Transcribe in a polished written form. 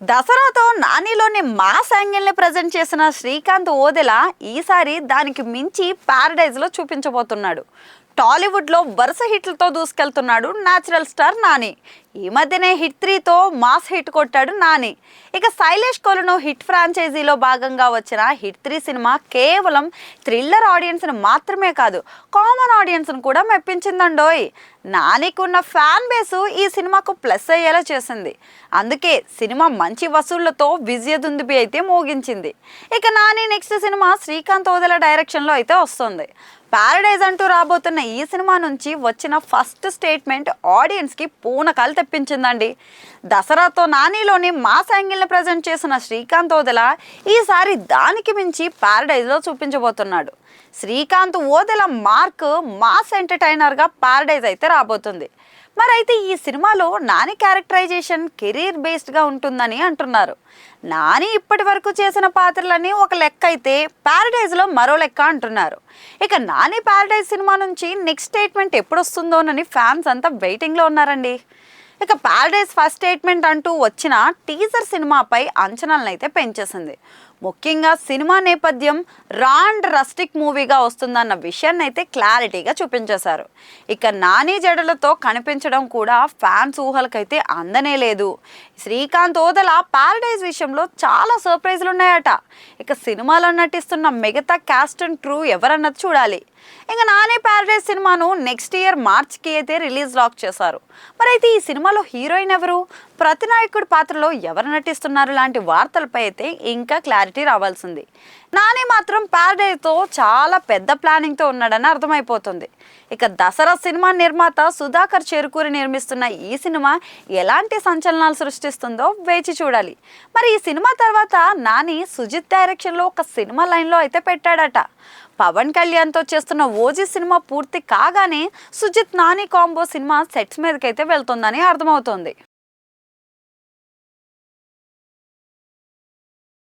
దసరాతో నానిలోని mass యాంగిల్ని present చేసిన శ్రీకాంత్ ఓదెల ఈసారి దానికి మించి ప్యారడైజ్లో చూపించబోతున్నాడు. టాలీవుడ్లో వరుస హిట్లతో దూసుకెళ్తున్నాడు న్యాచురల్ స్టార్ నాని. ఈ మధ్యనే హిట్ 3తో మాస్ హిట్ కొట్టాడు నాని. ఇక శైలేష్ కొలను హిట్ ఫ్రాంచైజీలో భాగంగా వచ్చిన హిట్ 3 సినిమా కేవలం థ్రిల్లర్ ఆడియన్స్ని మాత్రమే కాదు, కామన్ ఆడియన్స్ను కూడా మెప్పించిందండోయ్. నానికి ఉన్న ఫ్యాన్ బేసు ఈ సినిమాకు ప్లస్ అయ్యేలా చేసింది. అందుకే సినిమా మంచి వసూళ్లతో విజయదుందుబి అయితే మోగించింది. ఇక నాని నెక్స్ట్ సినిమా శ్రీకాంత్ ఓదెల డైరెక్షన్లో అయితే వస్తుంది. ప్యారడైజ్ అంటూ రాబోతున్న ఈ సినిమా నుంచి వచ్చిన ఫస్ట్ స్టేట్మెంట్ ఆడియన్స్కి పూనకాలు తెప్పించిందండి. దసరాతో నానిలోని మాస్ యాంగిల్ని ప్రజెంట్ చేసిన శ్రీకాంత్ ఓదెల ఈసారి దానికి మించి ప్యారడైజ్లో చూపించబోతున్నాడు. శ్రీకాంత్ ఓదెల మార్క్ మాస్ ఎంటర్టైనర్గా ప్యారడైజ్ అయితే రాబోతుంది. మరైతే ఈ సినిమాలో నాని క్యారెక్టరైజేషన్ కెరీర్ బేస్డ్గా ఉంటుందని అంటున్నారు. నాని ఇప్పటి వరకు చేసిన పాత్రలని ఒక లెక్క అయితే ప్యారడైజ్లో మరో లెక్క అంటున్నారు. ఇక నాని ప్యారడైజ్ సినిమా నుంచి నెక్స్ట్ స్టేట్మెంట్ ఎప్పుడు వస్తుందోనని ఫ్యాన్స్ అంతా వెయిటింగ్లో ఉన్నారండి. ఇక ప్యారడైజ్ ఫస్ట్ స్టేట్మెంట్ అంటూ వచ్చిన టీజర్ సినిమాపై అంచనాలను అయితే పెంచేసింది. ముఖ్యంగా సినిమా నేపథ్యం రా అండ్ రస్టిక్ మూవీగా వస్తుందన్న విషయాన్ని అయితే క్లారిటీగా చూపించేశారు. ఇక నాని జడలతో కనిపించడం కూడా ఫ్యాన్స్ ఊహలకైతే అందనే లేదు. శ్రీకాంత్ ఓదెల ప్యారడైజ్ విషయంలో చాలా సర్ప్రైజ్లు ఉన్నాయట. ఇక సినిమాలో నటిస్తున్న మిగతా క్యాస్ట్ అండ్ క్రూ ఎవరన్నది చూడాలి. ఇంకా నాని ప్యారడైజ్ సినిమాను నెక్స్ట్ ఇయర్ మార్చ్కి అయితే రిలీజ్ లాక్ చేశారు. మరైతే ఈ సినిమాలో హీరోయిన్ ఎవరు, ప్రతినాయకుడి పాత్రలో ఎవరు నటిస్తున్నారు లాంటి వార్తలపై అయితే ఇంకా క్లారిటీ రావాల్సింది. నాని మాత్రం ప్యారడైజ్తో చాలా పెద్ద ప్లానింగ్తో ఉన్నాడని అర్థమైపోతుంది. ఇక దసరా సినిమా నిర్మాత సుధాకర్ చెరుకూరి నిర్మిస్తున్న ఈ సినిమా ఎలాంటి సంచలనాలు సృష్టిస్తుందో వేచి చూడాలి. మరి ఈ సినిమా తర్వాత నాని సుజిత్ డైరెక్షన్లో ఒక సినిమా లైన్లో అయితే పెట్టాడట. పవన్ కళ్యాణ్తో చేస్తున్న ఓజీ సినిమా పూర్తి కాగానే సుజిత్ నాని కాంబో సినిమా సెట్స్ మీదకైతే వెళ్తుందని అర్థమవుతోంది.